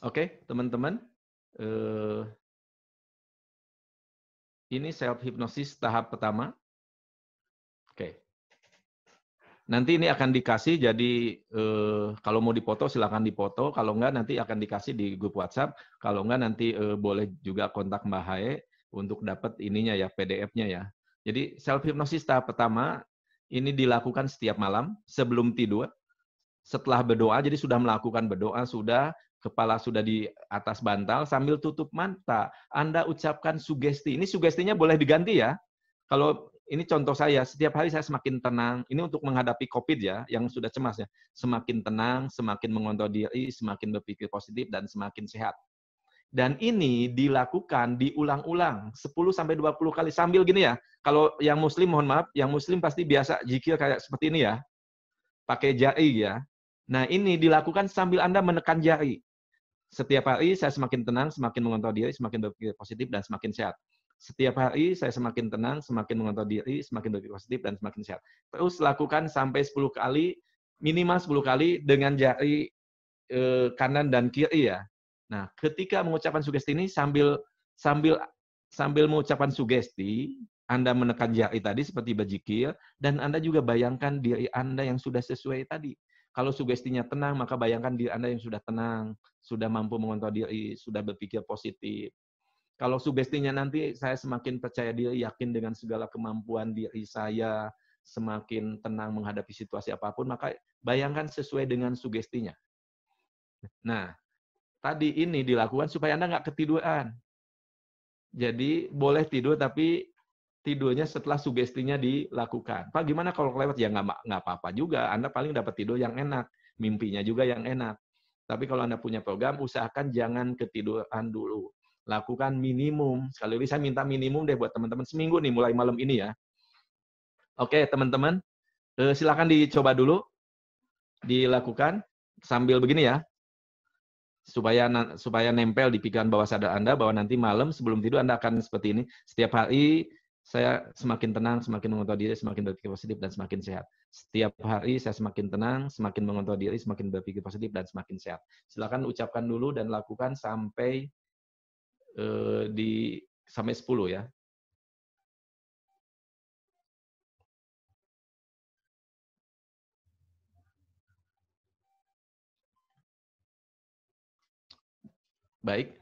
Oke, teman-teman. Ini self hypnosis tahap pertama. Oke. Nanti ini akan dikasih, jadi kalau mau dipoto silakan dipoto, kalau enggak nanti akan dikasih di grup WhatsApp, kalau enggak nanti boleh juga kontak Mbak Hae untuk dapat ininya ya, PDF-nya ya. Jadi self hypnosis tahap pertama ini dilakukan setiap malam sebelum tidur. Setelah berdoa, jadi sudah melakukan berdoa, sudah kepala sudah di atas bantal, sambil tutup mata, Anda ucapkan sugesti. Ini sugestinya boleh diganti ya. Kalau ini contoh saya, setiap hari saya semakin tenang. Ini untuk menghadapi COVID ya, yang sudah cemas ya. Semakin tenang, semakin mengontrol diri, semakin berpikir positif, dan semakin sehat. Dan ini dilakukan diulang-ulang 10-20 kali sambil gini ya. Kalau yang muslim, mohon maaf, yang muslim pasti biasa zikir kayak seperti ini ya. Pakai jari ya. Nah, ini dilakukan sambil Anda menekan jari. Setiap hari saya semakin tenang, semakin mengontrol diri, semakin berpikir positif, dan semakin sehat. Setiap hari saya semakin tenang, semakin mengontrol diri, semakin berpikir positif, dan semakin sehat. Terus lakukan sampai 10 kali, minimal 10 kali dengan jari kanan dan kiri ya. Nah, ketika mengucapkan sugesti ini sambil mengucapkan sugesti, Anda menekan jari tadi seperti berzikir, dan Anda juga bayangkan diri Anda yang sudah sesuai tadi. Kalau sugestinya tenang, maka bayangkan diri Anda yang sudah tenang, sudah mampu mengontrol diri, sudah berpikir positif. Kalau sugestinya nanti saya semakin percaya diri, yakin dengan segala kemampuan diri saya, semakin tenang menghadapi situasi apapun, maka bayangkan sesuai dengan sugestinya. Nah, tadi ini dilakukan supaya Anda nggak ketiduran. Jadi boleh tidur, tapi tidurnya setelah sugestinya dilakukan. Pak, gimana kalau kelewat? Ya nggak apa-apa juga. Anda paling dapat tidur yang enak. Mimpinya juga yang enak. Tapi kalau Anda punya program, usahakan jangan ketiduran dulu. Lakukan minimum. Sekali lagi saya minta minimum deh buat teman-teman. Seminggu nih, mulai malam ini ya. Oke, teman-teman. Silakan dicoba dulu. Dilakukan sambil begini ya. Supaya nempel di pikiran bawah sadar Anda bahwa nanti malam sebelum tidur Anda akan seperti ini. Setiap hari saya semakin tenang, semakin mengontrol diri, semakin berpikir positif, dan semakin sehat. Setiap hari saya semakin tenang, semakin mengontrol diri, semakin berpikir positif, dan semakin sehat. Silakan ucapkan dulu dan lakukan sampai sampai 10 ya. Baik.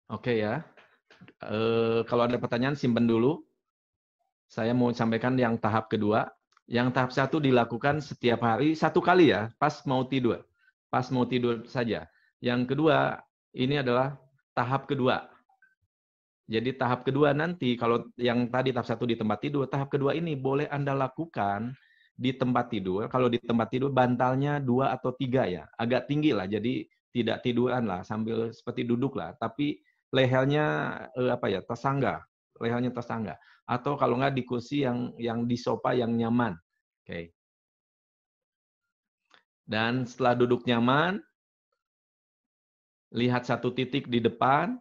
Oke ya. Kalau ada pertanyaan simpan dulu. Saya mau sampaikan yang tahap kedua. Yang tahap 1 dilakukan setiap hari 1 kali ya, pas mau tidur. Pas mau tidur saja. Yang kedua, ini adalah tahap kedua. Jadi tahap kedua nanti, kalau yang tadi tahap 1 di tempat tidur, tahap kedua ini boleh Anda lakukan di tempat tidur. Kalau di tempat tidur bantalnya 2 atau 3 ya, agak tinggi lah, jadi tidak tiduran lah, sambil seperti duduk lah, tapi lehernya tersangga, lehernya tersangga. Atau kalau nggak di kursi yang di sofa yang nyaman. Oke. Dan setelah duduk nyaman, lihat satu titik di depan.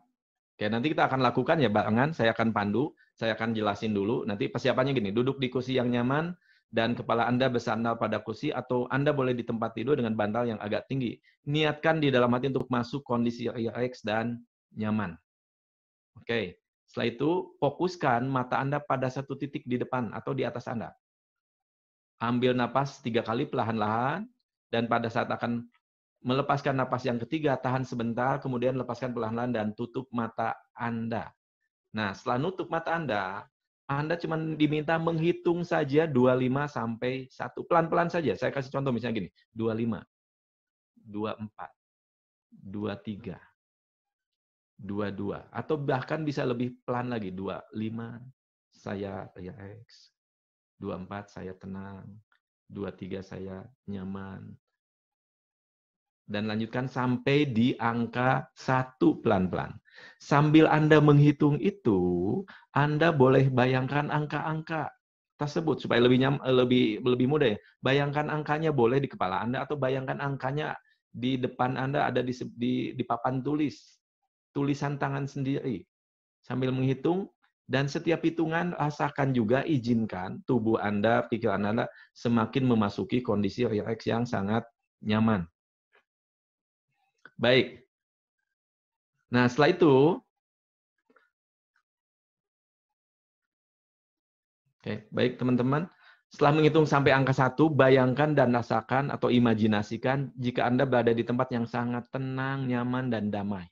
Oke, nanti kita akan lakukan ya barengan, saya akan pandu, saya akan jelasin dulu. Nanti persiapannya gini, duduk di kursi yang nyaman, dan kepala Anda bersandar pada kursi, atau Anda boleh di tempat tidur dengan bantal yang agak tinggi. Niatkan di dalam hati untuk masuk kondisi rileks dan nyaman. Oke, setelah itu fokuskan mata Anda pada satu titik di depan atau di atas Anda. Ambil napas 3 kali perlahan-lahan, dan pada saat akan melepaskan napas yang ketiga, tahan sebentar, kemudian lepaskan perlahan-lahan dan tutup mata Anda. Nah, setelah nutup mata Anda cuma diminta menghitung saja 25 sampai 1. Pelan-pelan saja. Saya kasih contoh misalnya gini, 25, 24, 23, 22. Atau bahkan bisa lebih pelan lagi, 25, saya relax. 24, saya tenang. 23, saya nyaman. Dan lanjutkan sampai di angka 1 pelan-pelan. Sambil Anda menghitung itu, Anda boleh bayangkan angka-angka tersebut supaya lebih mudah ya. Bayangkan angkanya boleh di kepala Anda atau bayangkan angkanya di depan Anda, ada di papan tulis, tulisan tangan sendiri. Sambil menghitung Dan setiap hitungan rasakan juga, izinkan tubuh Anda, pikiran Anda semakin memasuki kondisi rileks yang sangat nyaman. Baik. Nah, setelah itu, oke, baik teman-teman. Setelah menghitung sampai angka 1, bayangkan dan rasakan atau imajinasikan jika Anda berada di tempat yang sangat tenang, nyaman, dan damai.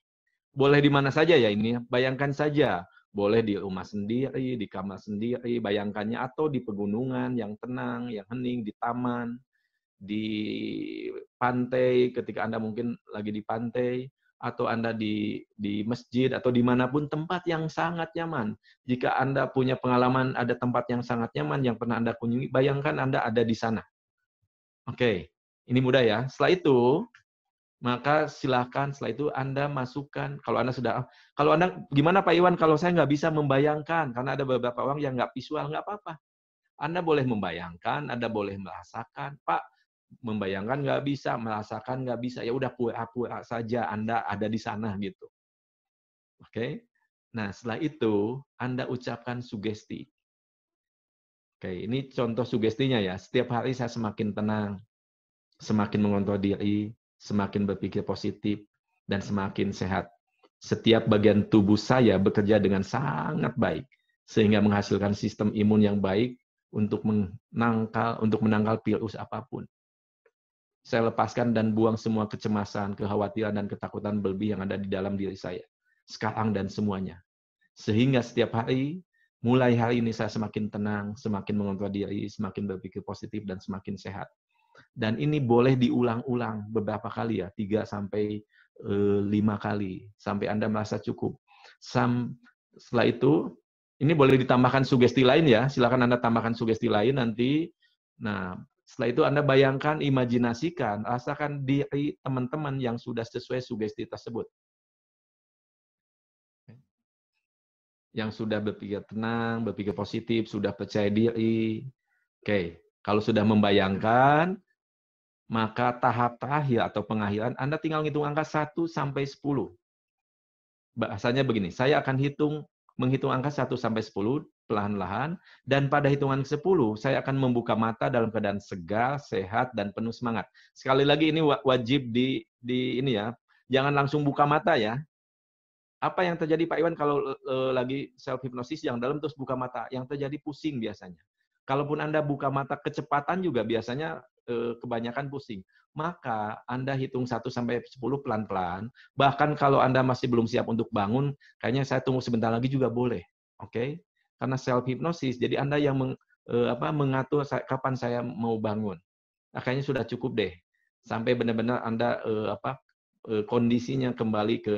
Boleh di mana saja ya ini, bayangkan saja. Boleh di rumah sendiri, di kamar sendiri, bayangkannya, atau di pegunungan yang tenang, yang hening, di taman, di pantai, ketika Anda mungkin lagi di pantai, atau Anda di masjid, atau dimanapun tempat yang sangat nyaman. Jika Anda punya pengalaman ada tempat yang sangat nyaman yang pernah Anda kunjungi, bayangkan Anda ada di sana. Oke, ini mudah ya. Setelah itu, maka silakan setelah itu Anda masukkan, kalau Anda, gimana Pak Iwan kalau saya nggak bisa membayangkan, karena ada beberapa orang yang nggak visual, nggak apa-apa. Anda boleh membayangkan, Anda boleh merasakan, Pak, membayangkan nggak bisa, merasakan nggak bisa, ya udah pura-pura saja Anda ada di sana gitu. Oke? Nah, setelah itu Anda ucapkan sugesti. Oke, ini contoh sugestinya ya. Setiap hari saya semakin tenang, semakin mengontrol diri, semakin berpikir positif, dan semakin sehat. Setiap bagian tubuh saya bekerja dengan sangat baik, sehingga menghasilkan sistem imun yang baik untuk menangkal virus apapun. Saya lepaskan dan buang semua kecemasan, kekhawatiran, dan ketakutan berlebih yang ada di dalam diri saya. Sekarang dan semuanya. Sehingga setiap hari, mulai hari ini saya semakin tenang, semakin mengontrol diri, semakin berpikir positif, dan semakin sehat. Dan ini boleh diulang-ulang beberapa kali ya, 3 sampai 5 kali sampai Anda merasa cukup. Setelah itu, ini boleh ditambahkan sugesti lain ya. Silakan Anda tambahkan sugesti lain nanti. Nah, setelah itu Anda bayangkan, imajinasikan, rasakan diri teman-teman yang sudah sesuai sugesti tersebut. Yang sudah berpikir tenang, berpikir positif, sudah percaya diri. Oke, kalau sudah membayangkan, maka tahap terakhir atau pengakhiran Anda tinggal hitung angka 1 sampai 10. Bahasanya begini, saya akan menghitung angka 1 sampai 10 perlahan-lahan, dan pada hitungan 10 saya akan membuka mata dalam keadaan segar, sehat, dan penuh semangat. Sekali lagi ini wajib di ini ya, jangan langsung buka mata ya. Apa yang terjadi Pak Iwan kalau lagi self hipnosis yang dalam terus buka mata? Yang terjadi pusing biasanya. Kalaupun Anda buka mata kecepatan juga biasanya kebanyakan pusing. Maka Anda hitung 1 sampai 10 pelan-pelan. Bahkan kalau Anda masih belum siap untuk bangun, kayaknya saya tunggu sebentar lagi juga boleh. Oke? Karena self hipnosis, jadi Anda yang mengatur kapan saya mau bangun. Nah, kayaknya sudah cukup deh. Sampai benar-benar Anda kondisinya kembali ke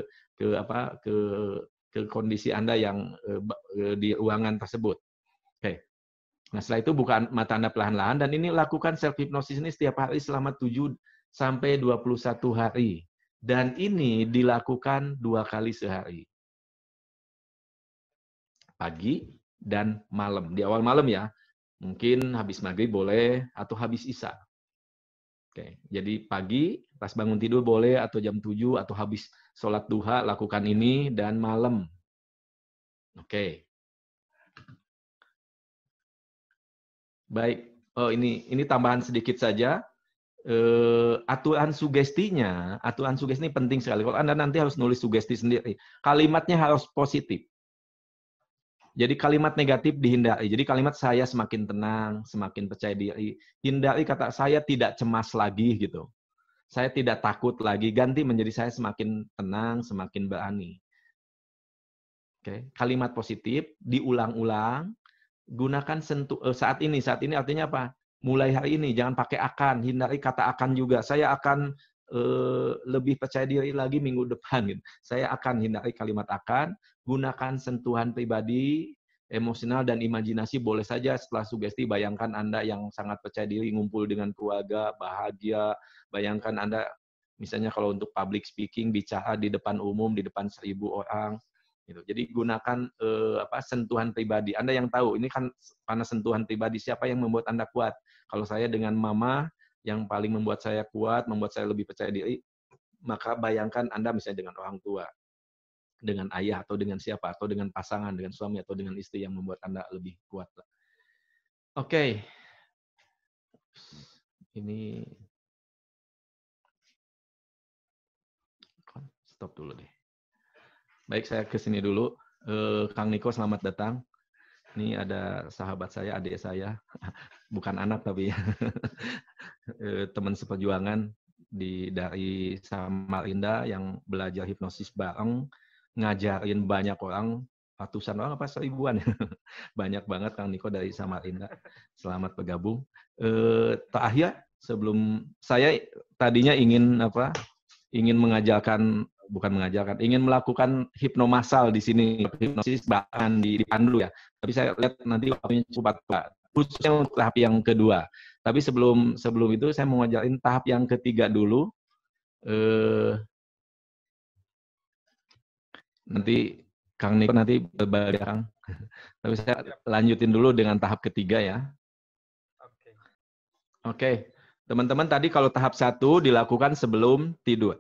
kondisi Anda yang di ruangan tersebut. Oke. Nah, setelah itu buka mata Anda perlahan-lahan, dan ini lakukan self hypnosis ini setiap hari selama 7 sampai 21 hari. Dan ini dilakukan 2 kali sehari. Pagi dan malam. Di awal malam ya. Mungkin habis maghrib boleh, atau habis isya. Oke, jadi pagi pas bangun tidur boleh, atau jam 7, atau habis sholat duha lakukan ini, dan malam. Oke. Baik. Oh, ini tambahan sedikit saja. Aturan sugesti ini penting sekali. Kalau Anda nanti harus nulis sugesti sendiri, kalimatnya harus positif. Jadi kalimat negatif dihindari. Jadi kalimat saya semakin tenang, semakin percaya diri. Hindari kata saya tidak cemas lagi gitu. Saya tidak takut lagi, ganti menjadi saya semakin tenang, semakin berani. Oke, kalimat positif diulang-ulang, gunakan saat ini artinya apa? Mulai hari ini jangan pakai akan, hindari kata akan juga. Saya akan lebih percaya diri lagi minggu depan gitu. Saya akan hindari kalimat akan, gunakan sentuhan pribadi, emosional, dan imajinasi. Boleh saja setelah sugesti bayangkan Anda yang sangat percaya diri ngumpul dengan keluarga, bahagia. Bayangkan Anda misalnya kalau untuk public speaking bicara di depan umum, di depan 1.000 orang gitu. Jadi gunakan sentuhan pribadi. Anda yang tahu, ini kan karena sentuhan pribadi, siapa yang membuat Anda kuat. Kalau saya dengan mama, yang paling membuat saya kuat, membuat saya lebih percaya diri, maka bayangkan Anda misalnya dengan orang tua. dengan ayah atau dengan siapa, atau dengan pasangan, dengan suami atau dengan istri yang membuat Anda lebih kuat. Oke. Ini stop dulu deh. Baik, saya ke sini dulu. Kang Niko, selamat datang. Ini ada sahabat saya, adik saya, bukan anak tapi teman seperjuangan dari Samarinda yang belajar hipnosis bareng, ngajarin banyak orang, ratusan orang apa seribuan, banyak banget Kang Niko dari Samarinda. Selamat bergabung. Terakhir, sebelum saya tadinya ingin ingin melakukan hipnomasal di sini, hipnosis bahkan dipandu ya. Tapi saya lihat nanti waktunya cukup cepat, khususnya untuk tahap yang kedua. Tapi sebelum itu saya mau ngajarin tahap yang ketiga dulu. Nanti Kang Niko nanti berbagi Kang. Tapi saya lanjutin dulu dengan tahap ketiga ya. Oke. Teman-teman tadi kalau tahap 1 dilakukan sebelum tidur.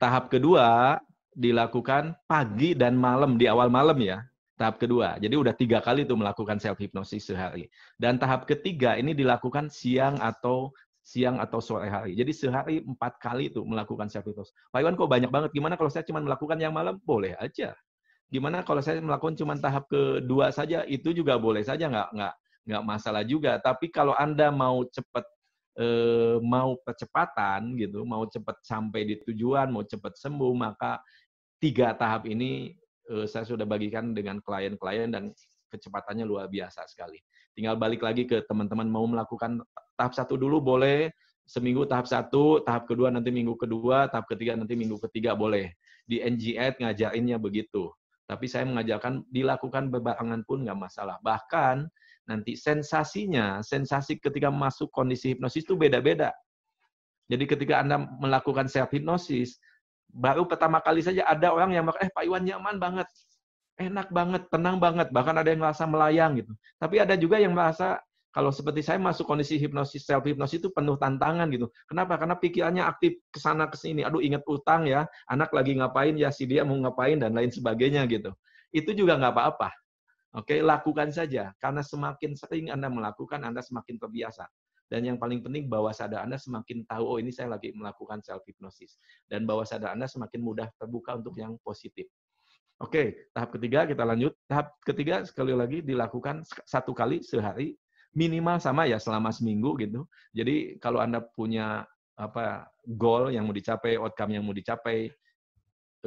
Tahap kedua dilakukan pagi dan malam, di awal malam ya. Tahap kedua. Jadi udah 3 kali tuh melakukan self hypnosis sehari. Dan tahap ketiga ini dilakukan siang atau sore hari. Jadi sehari 4 kali tuh melakukan self hypnosis. Pak Iwan kok banyak banget. Gimana kalau saya cuma melakukan yang malam? Boleh aja. Gimana kalau saya melakukan cuma tahap kedua saja? Itu juga boleh saja, nggak masalah juga. Tapi kalau Anda mau cepat, mau percepatan gitu, mau cepat sampai di tujuan, mau cepat sembuh, maka 3 tahap ini saya sudah bagikan dengan klien-klien dan kecepatannya luar biasa sekali. Tinggal balik lagi ke teman-teman mau melakukan tahap 1 dulu boleh, seminggu tahap 1, tahap kedua nanti minggu kedua, tahap ketiga nanti minggu ketiga boleh. Di NGS ngajarinnya begitu. Tapi saya mengajarkan dilakukan berbarengan pun nggak masalah. Bahkan nanti sensasi ketika masuk kondisi hipnosis itu beda-beda. Jadi ketika Anda melakukan self hipnosis, baru pertama kali saja ada orang yang Pak Iwan nyaman banget, enak banget, tenang banget, bahkan ada yang merasa melayang gitu. Tapi ada juga yang merasa kalau seperti saya masuk kondisi hipnosis, self hipnosis itu penuh tantangan gitu. Kenapa? Karena pikirannya aktif ke sana ke sini. Aduh, ingat utang ya, anak lagi ngapain ya, si dia mau ngapain dan lain sebagainya gitu. Itu juga nggak apa-apa. Oke, lakukan saja. Karena semakin sering Anda melakukan, Anda semakin terbiasa. Dan yang paling penting, bawah sadar Anda semakin tahu, oh ini saya lagi melakukan self-hypnosis. Dan bawah sadar Anda semakin mudah terbuka untuk yang positif. Oke, tahap ketiga kita lanjut. Tahap ketiga sekali lagi dilakukan 1 kali sehari, minimal sama ya selama seminggu gitu. Jadi kalau Anda punya goal yang mau dicapai, outcome yang mau dicapai, 1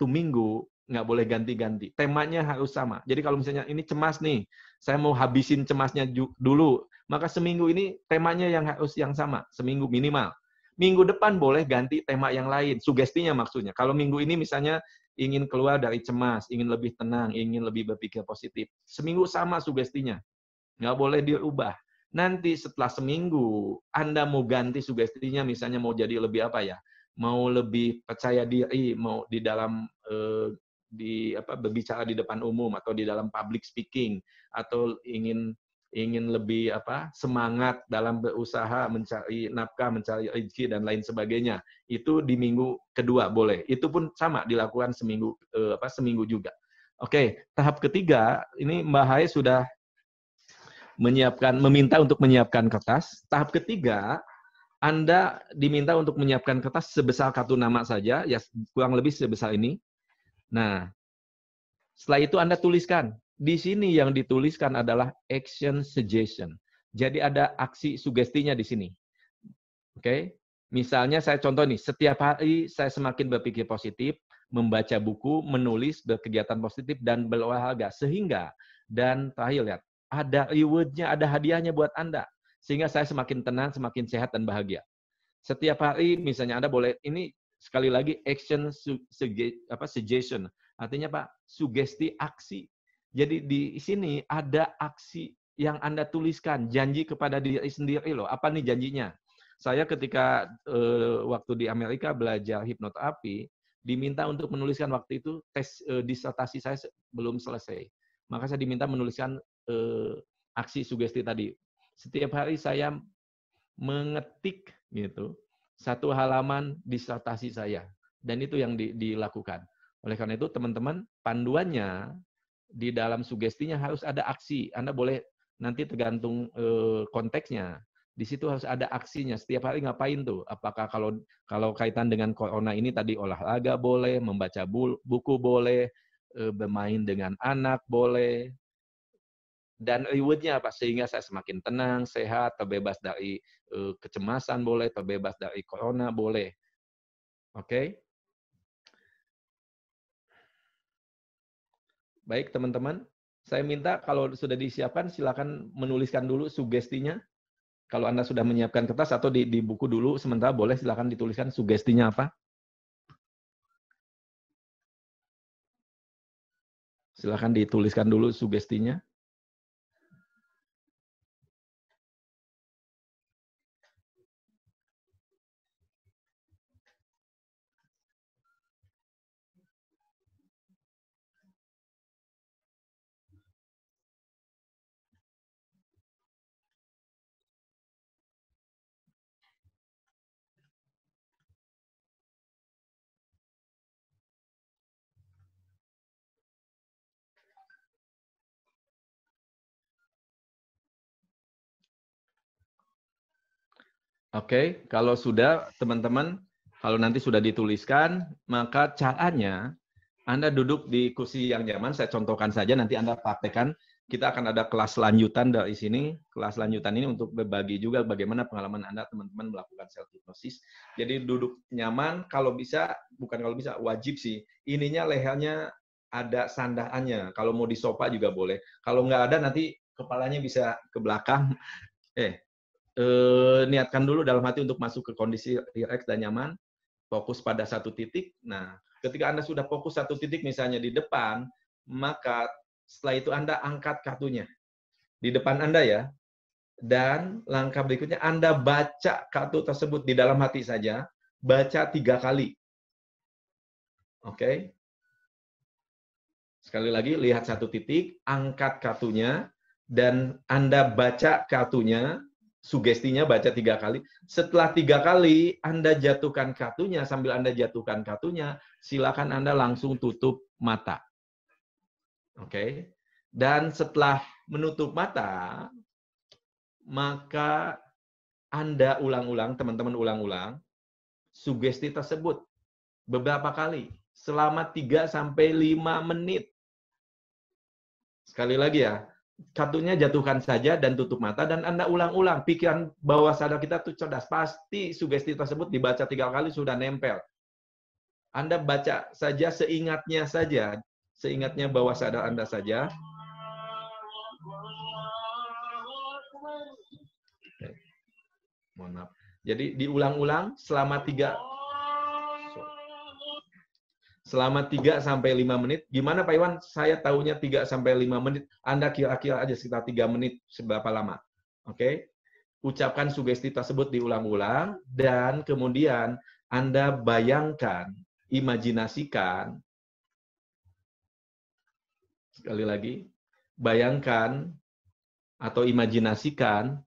minggu nggak boleh ganti-ganti. Temanya harus sama. Jadi kalau misalnya ini cemas nih, saya mau habisin cemasnya dulu, maka seminggu ini temanya yang harus yang sama, seminggu minimal. Minggu depan boleh ganti tema yang lain, sugestinya maksudnya. Kalau minggu ini misalnya ingin keluar dari cemas, ingin lebih tenang, ingin lebih berpikir positif, seminggu sama sugestinya, nggak boleh diubah. Nanti setelah seminggu, Anda mau ganti sugestinya, misalnya mau jadi lebih mau lebih percaya diri, mau di dalam berbicara di depan umum atau di dalam public speaking, atau ingin lebih semangat dalam berusaha mencari nafkah, mencari rezeki dan lain sebagainya. Itu di minggu kedua boleh. Itu pun sama dilakukan seminggu seminggu juga. Oke, tahap ketiga ini Mbak Hai sudah meminta untuk menyiapkan kertas. Tahap ketiga, Anda diminta untuk menyiapkan kertas sebesar kartu nama saja, ya kurang lebih sebesar ini. Nah, setelah itu Anda tuliskan. Di sini yang dituliskan adalah action suggestion. Jadi ada aksi sugestinya di sini. Oke? Misalnya saya contoh nih, setiap hari saya semakin berpikir positif, membaca buku, menulis, berkegiatan positif, dan berolahraga. Sehingga, dan terakhir lihat, ada reward-nya, ada hadiahnya buat Anda. Sehingga saya semakin tenang, semakin sehat, dan bahagia. Setiap hari, misalnya Anda boleh, ini sekali lagi, action suggestion. Artinya Pak, sugesti aksi. Jadi di sini ada aksi yang Anda tuliskan, janji kepada diri sendiri loh. Apa nih janjinya? Saya ketika waktu di Amerika belajar hipnoterapi, diminta untuk menuliskan waktu itu tes disertasi saya belum selesai. Maka saya diminta menuliskan aksi sugesti tadi. Setiap hari saya mengetik gitu 1 halaman disertasi saya, dan itu yang dilakukan. Oleh karena itu, teman-teman, panduannya di dalam sugestinya harus ada aksi. Anda boleh nanti tergantung konteksnya. Di situ harus ada aksinya. Setiap hari ngapain tuh? Apakah kalau kaitan dengan corona ini tadi olahraga boleh, membaca buku boleh, bermain dengan anak boleh, dan reward-nya apa? Sehingga saya semakin tenang, sehat, terbebas dari kecemasan boleh, terbebas dari corona boleh. Oke? Baik, teman-teman. Saya minta kalau sudah disiapkan, silakan menuliskan dulu sugestinya. Kalau Anda sudah menyiapkan kertas atau di buku dulu, sementara boleh silakan dituliskan sugestinya apa. Silakan dituliskan dulu sugestinya. Oke, kalau sudah, teman-teman, kalau nanti sudah dituliskan, maka caranya Anda duduk di kursi yang nyaman. Saya contohkan saja, nanti Anda praktekkan. Kita akan ada kelas lanjutan dari sini. Kelas lanjutan ini untuk berbagi juga bagaimana pengalaman Anda, teman-teman, melakukan self-hypnosis. Jadi duduk nyaman, kalau bisa, bukan kalau bisa, wajib sih. Ininya lehernya ada sandaannya. Kalau mau di sofa juga boleh. Kalau nggak ada, nanti kepalanya bisa ke belakang. Niatkan dulu dalam hati untuk masuk ke kondisi rileks dan nyaman, fokus pada satu titik. Nah, ketika Anda sudah fokus satu titik, misalnya di depan, maka setelah itu Anda angkat kartunya di depan Anda ya, dan langkah berikutnya Anda baca kartu tersebut di dalam hati saja, baca 3 kali. Oke? Sekali lagi, lihat satu titik, angkat kartunya, dan Anda baca kartunya, sugestinya baca 3 kali. Setelah 3 kali Anda jatuhkan kartunya, sambil Anda jatuhkan kartunya, silakan Anda langsung tutup mata. Oke. Dan setelah menutup mata, maka Anda ulang-ulang, teman-teman ulang-ulang, sugesti tersebut beberapa kali, selama 3 sampai 5 menit. Sekali lagi ya, kartunya jatuhkan saja dan tutup mata dan Anda ulang-ulang. Pikiran bawah sadar kita tuh cerdas. Pasti sugesti tersebut dibaca 3 kali sudah nempel. Anda baca saja seingatnya saja. Seingatnya bawah sadar Anda saja. Mohon maaf. Jadi diulang-ulang selama 3 sampai 5 menit. Gimana Pak Iwan? Saya tahunya 3 sampai 5 menit. Anda kira-kira aja sekitar 3 menit seberapa lama. Oke? Ucapkan sugesti tersebut diulang-ulang dan kemudian Anda bayangkan, imajinasikan, sekali lagi, bayangkan atau imajinasikan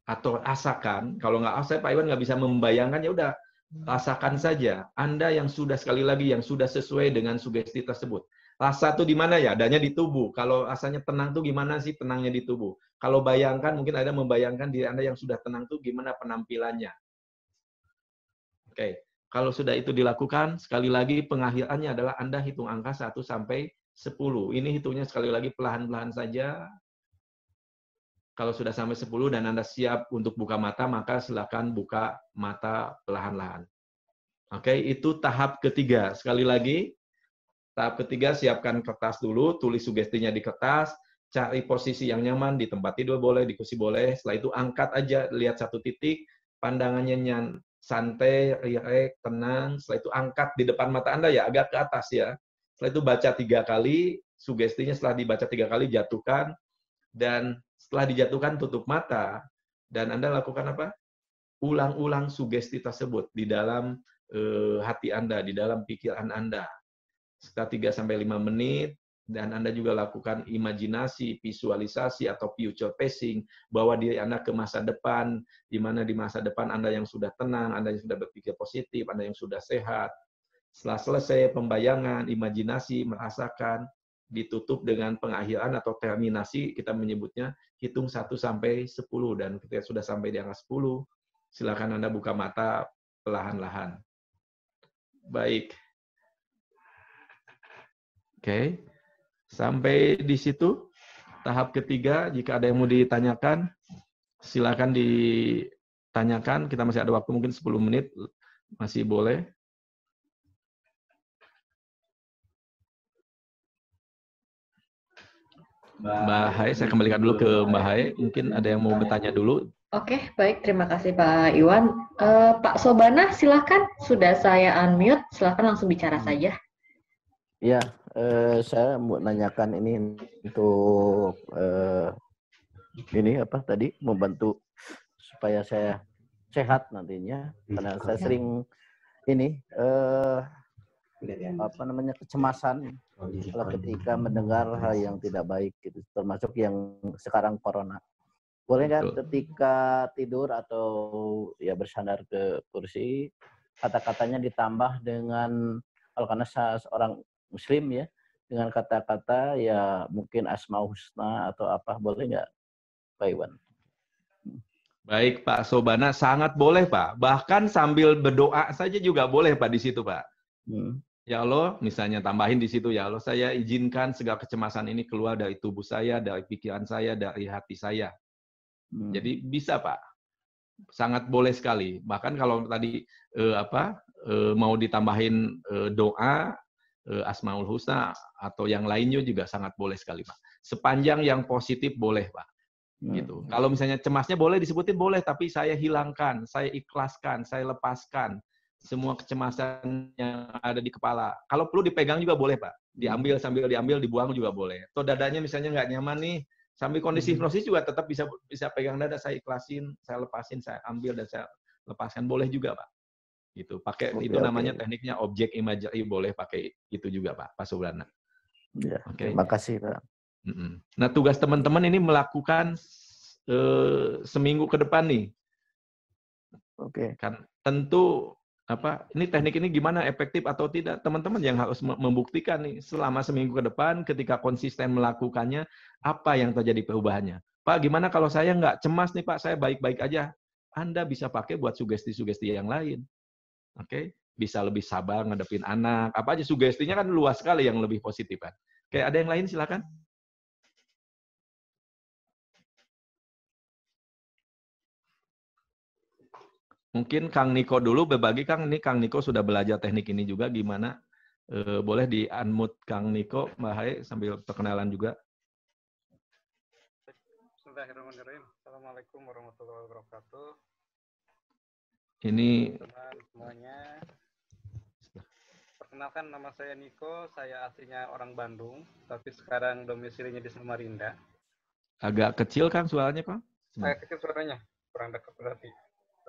atau rasakan. Kalau nggak saya Pak Iwan nggak bisa membayangkan, ya udah rasakan saja. Anda yang sudah, sekali lagi, yang sudah sesuai dengan sugesti tersebut. Rasa tuh di mana ya? Adanya di tubuh. Kalau rasanya tenang tuh gimana sih tenangnya di tubuh? Kalau bayangkan, mungkin Anda membayangkan diri Anda yang sudah tenang tuh gimana penampilannya. Oke. Kalau sudah itu dilakukan, sekali lagi pengakhirannya adalah Anda hitung angka 1 sampai 10. Ini hitungnya sekali lagi pelan-pelan saja. Kalau sudah sampai 10 dan Anda siap untuk buka mata, maka silakan buka mata perlahan-lahan. Oke, itu tahap ketiga. Sekali lagi, tahap ketiga, siapkan kertas dulu, tulis sugestinya di kertas, cari posisi yang nyaman, di tempat tidur boleh, di kursi boleh. Setelah itu angkat aja, lihat satu titik, pandangannya santai, rileks, tenang. Setelah itu angkat di depan mata Anda ya, agak ke atas ya. Setelah itu baca 3 kali, sugestinya setelah dibaca 3 kali, jatuhkan. Dan setelah dijatuhkan, tutup mata. Dan Anda lakukan apa? Ulang-ulang sugesti tersebut di dalam hati Anda, di dalam pikiran Anda. Sekitar 3 sampai 5 menit, dan Anda juga lakukan imajinasi, visualisasi, atau future pacing, bawa diri Anda ke masa depan, di mana di masa depan Anda yang sudah tenang, Anda yang sudah berpikir positif, Anda yang sudah sehat. Setelah selesai pembayangan, imajinasi, merasakan, ditutup dengan pengakhiran atau terminasi, kita menyebutnya hitung 1 sampai 10, dan ketika sudah sampai di angka 10, silakan Anda buka mata perlahan-lahan. Baik. Oke. Sampai di situ tahap ketiga, jika ada yang mau ditanyakan, silakan ditanyakan. Kita masih ada waktu mungkin 10 menit, masih boleh. Mbak Hai, saya kembalikan dulu ke Mbak Hai. Mungkin ada yang mau bertanya dulu. Oke, baik. Terima kasih Pak Iwan. Pak Sobana, silakan. Sudah saya unmute. Silakan langsung bicara saja. Ya, saya mau nanyakan ini untuk ini apa tadi membantu supaya saya sehat nantinya. Karena saya sering ini apa namanya kecemasan kalau ketika mendengar hal yang tidak baik gitu, termasuk yang sekarang corona. Boleh nggak ketika tidur atau ya bersandar ke kursi, kata-katanya ditambah dengan, kalau karena saya seorang Muslim ya, dengan kata-kata ya mungkin Asmaul Husna atau apa, boleh nggak Pak Iwan? Baik Pak Sobana, sangat boleh Pak. Bahkan sambil berdoa saja juga boleh Pak di situ Pak. Ya Allah, misalnya tambahin di situ, ya Allah, saya izinkan segala kecemasan ini keluar dari tubuh saya, dari pikiran saya, dari hati saya. Jadi bisa Pak, sangat boleh sekali. Bahkan kalau tadi mau ditambahin doa, Asmaul Husna atau yang lainnya juga sangat boleh sekali Pak. Sepanjang yang positif boleh Pak. Gitu. Kalau misalnya cemasnya boleh disebutin boleh, tapi saya hilangkan, saya ikhlaskan, saya lepaskan semua kecemasan yang ada di kepala. Kalau perlu dipegang juga boleh Pak. Diambil sambil diambil, dibuang juga boleh. Atau dadanya misalnya nggak nyaman nih, sambil kondisi hipnosis juga tetap bisa pegang dada, saya ikhlasin, saya lepasin, saya ambil dan saya lepaskan, boleh juga Pak. Gitu. Pakai itu namanya tekniknya objek imagery, boleh pakai itu juga Pak Sobrana. Ya, terima kasih Pak. Nah, tugas teman-teman ini melakukan seminggu ke depan nih. Kan tentu ini teknik ini gimana efektif atau tidak, teman-teman yang harus membuktikan nih selama seminggu ke depan ketika konsisten melakukannya, apa yang terjadi perubahannya. Pak, gimana kalau saya nggak cemas nih Pak, saya baik-baik aja. Anda bisa pakai buat sugesti-sugesti yang lain. Oke, bisa lebih sabar ngadepin anak, apa aja sugestinya kan luas sekali yang lebih positif kan. Oke, ada yang lain silakan. Mungkin Kang Niko dulu berbagi, Kang. Ini Kang Niko sudah belajar teknik ini juga gimana? Boleh di-unmute Kang Niko, Mbak Hai, sambil perkenalan juga. Bismillahirrahmanirrahim. Assalamualaikum warahmatullahi wabarakatuh. Ini teman semuanya. Perkenalkan, nama saya Niko. Saya aslinya orang Bandung, tapi sekarang domisilinya di Samarinda. Agak kecil Kang suaranya, Kang? Agak kecil suaranya, kurang dekat berarti.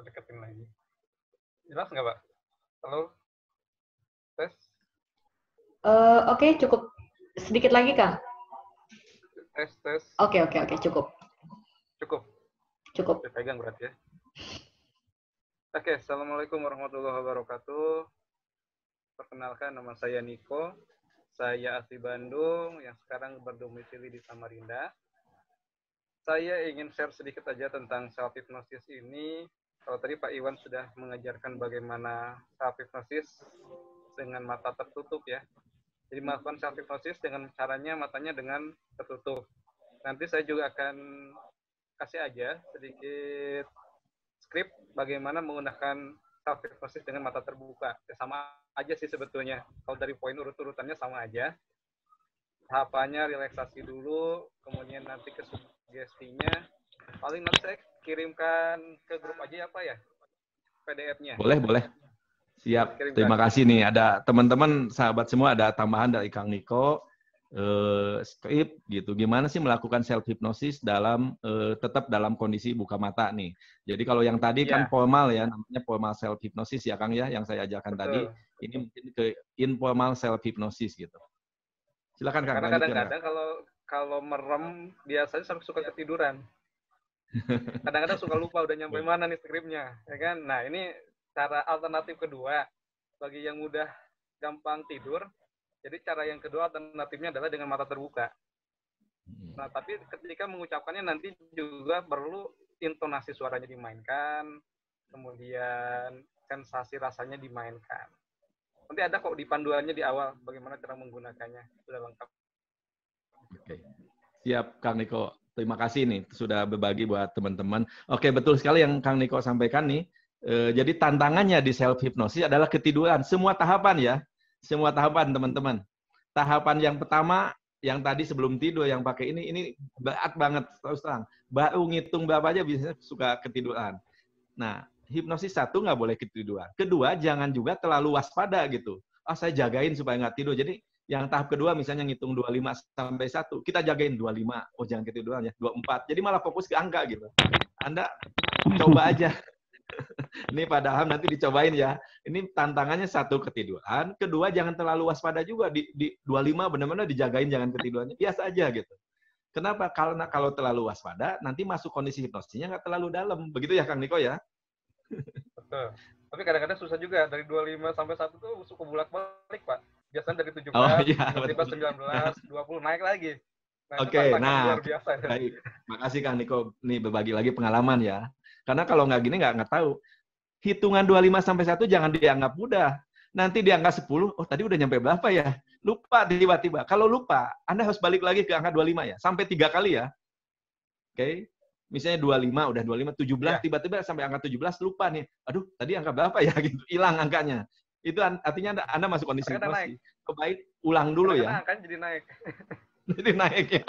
Deketin lagi. Jelas nggak, Pak? Halo? Tes? Oke, cukup. Sedikit lagi, Kang. Tes. Oke, cukup. Cukup. Pegang berarti ya. Oke, Assalamualaikum warahmatullahi wabarakatuh. Perkenalkan, nama saya Niko. Saya asli Bandung, yang sekarang berdomisili di Samarinda. Saya ingin share sedikit aja tentang self-hypnosis ini. Kalau tadi Pak Iwan sudah mengajarkan bagaimana self-hypnosis dengan mata tertutup ya. Jadi melakukan self-hypnosis dengan caranya matanya dengan tertutup. Nanti saya juga akan kasih aja sedikit skrip bagaimana menggunakan self-hypnosis dengan mata terbuka. Ya, sama aja sih sebetulnya. Kalau dari poin urut-urutannya sama aja. Tahapannya relaksasi dulu, kemudian nanti ke sugestinya. Paling nanti saya kirimkan ke grup aja ya Pak ya, PDF-nya. Boleh. Siap. Terima kasih nih. Ada teman-teman, sahabat semua, ada tambahan dari Kang Niko. Skrip gitu. Gimana sih melakukan self hypnosis dalam tetap dalam kondisi buka mata nih. Jadi kalau yang tadi kan formal ya, namanya formal self hypnosis ya Kang ya, yang saya ajarkan tadi. Ini mungkin ke informal self hypnosis gitu. Silakan Kang. Karena kadang-kadang kalau merem biasanya suka ketiduran. Kadang-kadang suka lupa udah nyampe mana nih skripnya, ya kan? Nah, ini cara alternatif kedua bagi yang mudah gampang tidur. Jadi cara yang kedua alternatifnya adalah dengan mata terbuka. Nah, tapi ketika mengucapkannya nanti juga perlu intonasi suaranya dimainkan, kemudian sensasi rasanya dimainkan. Nanti ada kok di panduannya di awal bagaimana cara menggunakannya, sudah lengkap. Oke. Siap, Kang Niko. Terima kasih nih sudah berbagi buat teman-teman. Oke, betul sekali yang Kang Niko sampaikan nih. Jadi tantangannya di self hypnosis adalah ketiduran. Semua tahapan ya. Semua tahapan teman-teman. Tahapan yang pertama yang tadi sebelum tidur yang pakai ini berat banget terus terang. Baru ngitung berapa aja biasanya suka ketiduran. Nah, hipnosis 1 nggak boleh ketiduran. Kedua, jangan juga terlalu waspada gitu. Saya jagain supaya nggak tidur. Jadi yang tahap kedua misalnya ngitung 25 sampai 1, kita jagain 25. Oh, jangan ketiduran ya, 24. Jadi malah fokus ke angka gitu. Anda coba aja. Ini padahal nanti dicobain ya. Ini tantangannya 1 ketiduran, kedua jangan terlalu waspada juga di 25 benar-benar dijagain jangan ketidurannya. Biasa aja gitu. Kenapa? Karena kalau terlalu waspada nanti masuk kondisi hipnosisnya nggak terlalu dalam. Begitu ya Kang Niko ya? Betul. Tapi kadang-kadang susah juga dari 25 sampai 1 tuh suka bolak-balik, Pak. Biasanya dari 17, tiba-tiba 19, 20 naik lagi. Nah, Oke, nah, luar biasa. Baik. Makasih Kang Niko. Nih berbagi lagi pengalaman ya. Karena kalau nggak gini nggak tahu. Hitungan 25 sampai 1 jangan dianggap mudah. Nanti di angka 10, oh tadi udah nyampe berapa ya? Lupa tiba-tiba. Kalau lupa, Anda harus balik lagi ke angka 25 ya. Sampai 3 kali ya. Oke. Misalnya 25, udah 25, 17, tiba-tiba sampai angka 17 lupa nih. Aduh, tadi angka berapa ya? Gitu. Hilang angkanya. Itu artinya Anda masuk kondisi hipnosis. Baik, ulang dulu ya. Angkanya jadi naik. Jadi naik ya.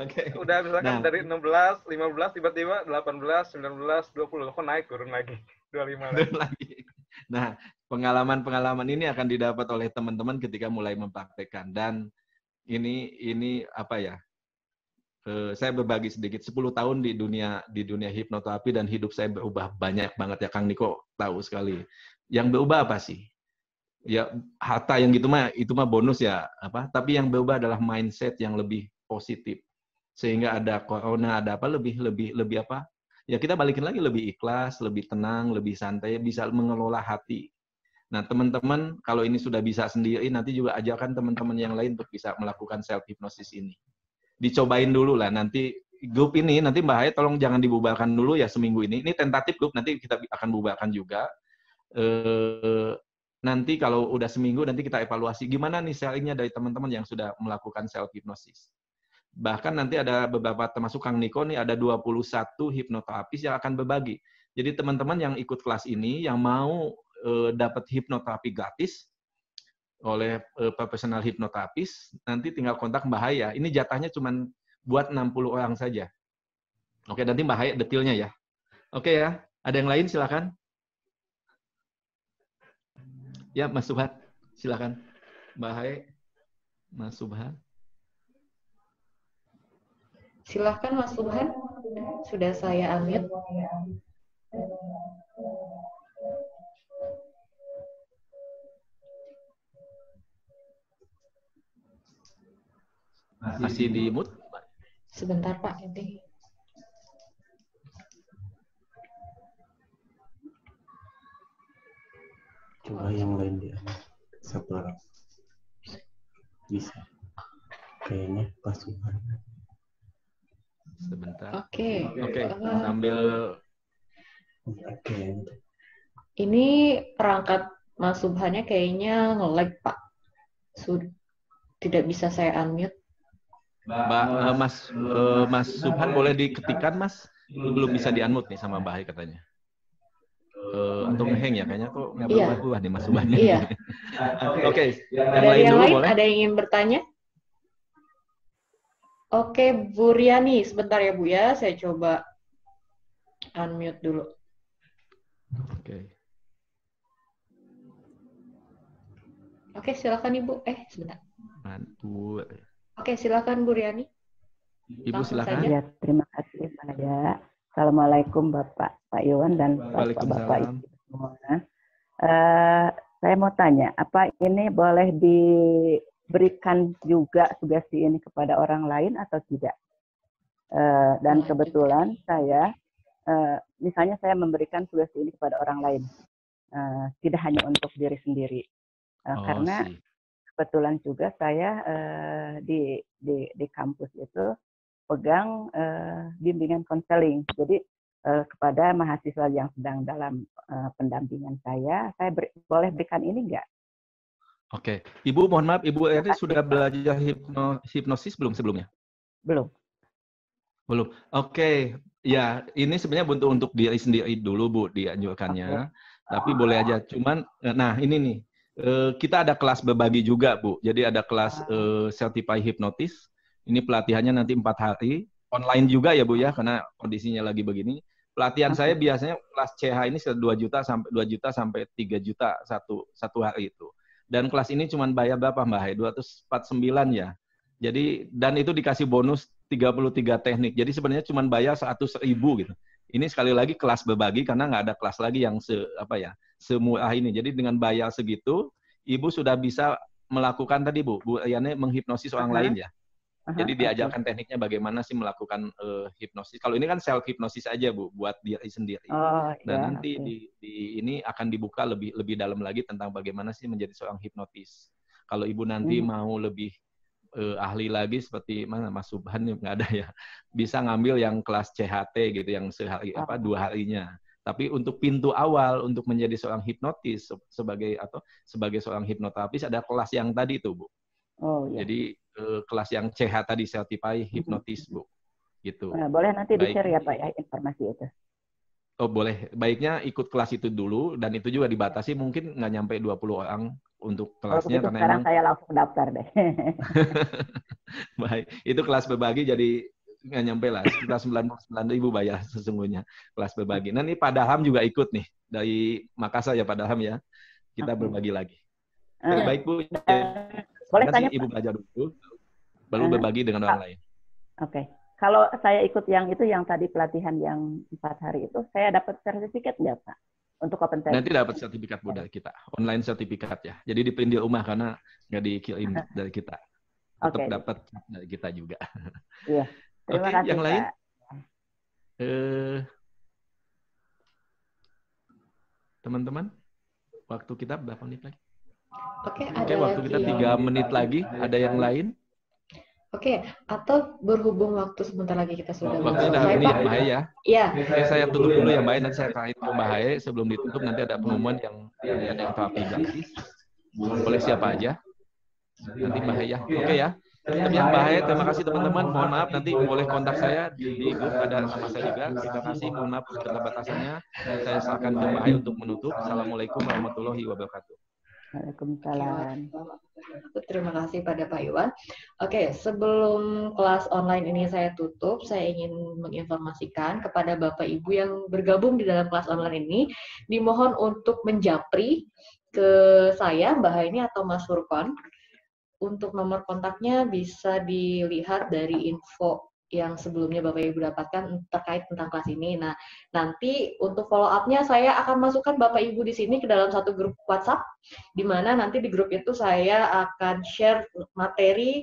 Oke. Udah misalkan dari 16, 15, tiba-tiba 18, 19, 20. Kok naik, turun lagi. 25 lagi. Nah, pengalaman-pengalaman ini akan didapat oleh teman-teman ketika mulai mempraktekkan. Dan ini apa ya? Saya berbagi sedikit 10 tahun di dunia hipnoterapi dan hidup saya berubah banyak banget ya Kang Niko tahu sekali. Yang berubah apa sih? Ya harta yang gitu mah itu mah bonus ya apa? Tapi yang berubah adalah mindset yang lebih positif. Sehingga ada corona, ada apa lebih apa? Ya kita balikin lagi lebih ikhlas, lebih tenang, lebih santai, bisa mengelola hati. Nah, teman-teman kalau ini sudah bisa sendiri, nanti juga ajarkan teman-teman yang lain untuk bisa melakukan self hypnosis ini. Dicobain dulu lah, nanti grup ini, nanti Mbak Haya tolong jangan dibubarkan dulu ya seminggu ini. Ini tentatif grup, nanti kita akan bubarkan juga. Nanti kalau udah seminggu, nanti kita evaluasi gimana nih sharingnya dari teman-teman yang sudah melakukan self hypnosis. Bahkan nanti ada beberapa termasuk Kang Niko nih ada 21 hipnoterapis yang akan berbagi. Jadi teman-teman yang ikut kelas ini yang mau dapat hipnoterapi gratis oleh profesional hipnoterapis, nanti tinggal kontak Mbak Haya. Ini jatahnya cuma buat 60 orang saja. Oke, nanti Mbak Haya detailnya ya. Oke ya, ada yang lain silakan. Ya, Mas Subhan, silakan. Mbak Haya, Mas Subhan. Silahkan Mas Subhan, sudah saya unmute. Masih di mute? Sebentar Pak, ini. Coba yang lain dia. Satu orang. Bisa. Kayaknya Pak Subhan. Sebentar. Oke. Sambil. Ini perangkat Mas Subhannya kayaknya nge-lag Pak. Tidak bisa saya unmute. Mas Subhan boleh diketikkan Mas? Belum bisa di-unmute nih sama Mbak Hai katanya. Atau ngeheng ya kayaknya kok nggak berubah nih Mas Subhan. Iya. Oke. Dari yang lain boleh? Ada yang ingin bertanya? Oke, Bu Riani, sebentar ya Bu ya, saya coba unmute dulu. Oke, silakan Ibu. Sebentar. Oke, silakan Bu Riani. Ibu silakan. Ya, terima kasih Pak ya. Assalamualaikum Bapak Pak Iwan dan Bapak Ibu semua. Saya mau tanya, apa ini boleh diberikan juga sugesti ini kepada orang lain atau tidak? Dan kebetulan saya, misalnya saya memberikan sugesti ini kepada orang lain, tidak hanya untuk diri sendiri. Karena sih. kebetulan juga saya di kampus itu pegang bimbingan konseling. Jadi kepada mahasiswa yang sedang dalam pendampingan saya boleh berikan ini nggak? Oke, Ibu mohon maaf, Ibu ini sudah belajar hipnosis belum sebelumnya? Belum. Belum. Oke, ya ini sebenarnya untuk diri sendiri dulu Bu dianjurkannya. Tapi boleh aja. Cuman, nah ini nih, kita ada kelas berbagi juga Bu. Jadi ada kelas Certified Hypnotist. Ini pelatihannya nanti 4 hari. Online juga ya Bu ya, karena kondisinya lagi begini. Pelatihan saya biasanya kelas CH ini 2 juta sampai 3 juta satu hari itu. Dan kelas ini cuma bayar berapa Mbak Hai? 249 ya. Jadi dan itu dikasih bonus 33 teknik. Jadi sebenarnya cuma bayar 100.000 gitu. Ini sekali lagi kelas berbagi karena nggak ada kelas lagi yang semurah ini. Jadi dengan bayar segitu, Ibu sudah bisa melakukan tadi Bu Yani menghipnosis orang lain ya. Jadi diajarkan tekniknya bagaimana sih melakukan hipnosis. Kalau ini kan self hipnosis aja Bu, buat diri sendiri. Nah nanti di ini akan dibuka lebih dalam lagi tentang bagaimana sih menjadi seorang hipnotis. Kalau Ibu nanti mau lebih ahli lagi seperti mana Mas Subhan nggak ada ya, bisa ngambil yang kelas CHT gitu yang sehari 2 harinya. Tapi untuk pintu awal untuk menjadi seorang hipnotis sebagai seorang hipnoterapis ada kelas yang tadi tuh Bu. Jadi kelas yang CH tadi Certified Hypnotist Bu. Gitu. Boleh nanti di-share ya Pak ya informasi itu. Oh boleh, baiknya ikut kelas itu dulu dan itu juga dibatasi mungkin nggak nyampe 20 orang untuk kelasnya karena sekarang emang saya langsung daftar deh. Baik, itu kelas berbagi jadi nggak nyampe lah, sekitar 99.000 bayar sesungguhnya kelas berbagi. Nah ini Pak Daham juga ikut nih dari Makassar ya Pak Daham ya, kita berbagi lagi. Baik Bu, boleh tanya Ibu belajar dulu, baru berbagi dengan orang lain. Oke. Kalau saya ikut yang tadi pelatihan yang 4 hari itu, saya dapat sertifikat nggak Pak? Untuk kompetensi. Nanti dapat sertifikat Bu dari kita, online sertifikat ya. Jadi diprintil rumah karena nggak dikirim dari kita. Tetap dapat dari kita juga. Iya. Terima kasih, yang lain? Teman-teman, waktu kita berapa menit lagi? Oke, waktu kita 3 menit lagi. Ada yang lain? Oke, atau berhubung waktu sebentar lagi kita sudah waktunya udah ini ya Mbak Hai ya. Iya. Saya tutup dulu ya Mbak Hai, nanti saya kait ke Mbak Hai sebelum ditutup nanti ada pengumuman yang ada yang terapi gratis. Boleh siapa aja. Nanti Mbak Hai ya. Oke ya. Ya Mbak Hai, terima kasih teman-teman. Mohon maaf nanti boleh kontak saya di grup ada nama saya juga. Terima kasih, mohon maaf keterbatasannya. Saya serahkan ke Mbak Hai untuk menutup. Assalamualaikum warahmatullahi wabarakatuh. Waalaikumsalam. Terima kasih pada Pak Iwan. Oke, sebelum kelas online ini saya tutup, saya ingin menginformasikan kepada Bapak Ibu yang bergabung di dalam kelas online ini, dimohon untuk menjapri ke saya, Mbak Haini atau Mas Furqon. Untuk nomor kontaknya bisa dilihat dari info yang sebelumnya Bapak Ibu dapatkan terkait tentang kelas ini. Nah, nanti untuk follow up-nya saya akan masukkan Bapak Ibu di sini ke dalam satu grup WhatsApp, di mana nanti di grup itu saya akan share materi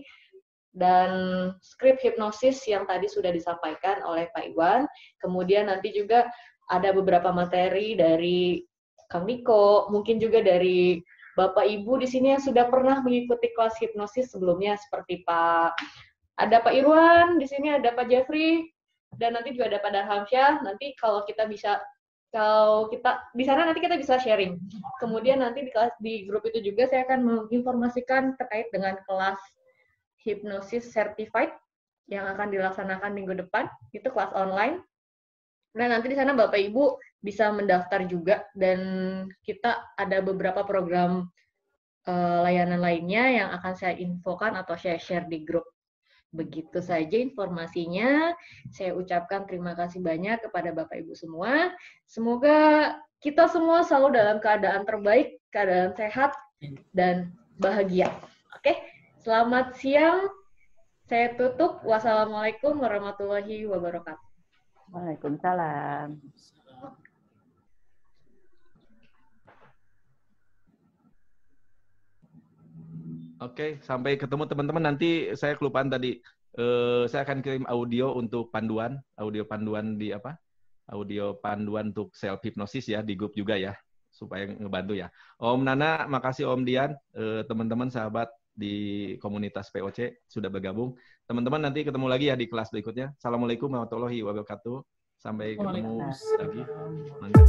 dan skrip hipnosis yang tadi sudah disampaikan oleh Pak Iwan. Kemudian nanti juga ada beberapa materi dari Kang Niko, mungkin juga dari Bapak Ibu di sini yang sudah pernah mengikuti kelas hipnosis sebelumnya seperti ada Pak Irwan, di sini ada Pak Jeffrey, dan nanti juga ada Pak Darhamsyah. Nanti kalau kita di sana nanti kita bisa sharing. Kemudian nanti di grup itu juga saya akan menginformasikan terkait dengan kelas hipnosis certified yang akan dilaksanakan minggu depan, itu kelas online. Nah, nanti di sana Bapak Ibu bisa mendaftar juga, dan kita ada beberapa program layanan lainnya yang akan saya infokan atau saya share di grup. Begitu saja informasinya. Saya ucapkan terima kasih banyak kepada Bapak Ibu semua. Semoga kita semua selalu dalam keadaan terbaik, keadaan sehat, dan bahagia. Oke, selamat siang. Saya tutup. Wassalamualaikum warahmatullahi wabarakatuh. Waalaikumsalam. Oke, sampai ketemu teman-teman. Nanti saya kelupaan tadi. Saya akan kirim audio untuk panduan, audio panduan untuk self hipnosis ya di grup juga ya. supaya ngebantu ya. Om Nana, makasih Om Dian, teman-teman sahabat di komunitas POC sudah bergabung. Teman-teman nanti ketemu lagi ya di kelas berikutnya. Assalamualaikum warahmatullahi wabarakatuh. Sampai ketemu lagi. Mangga.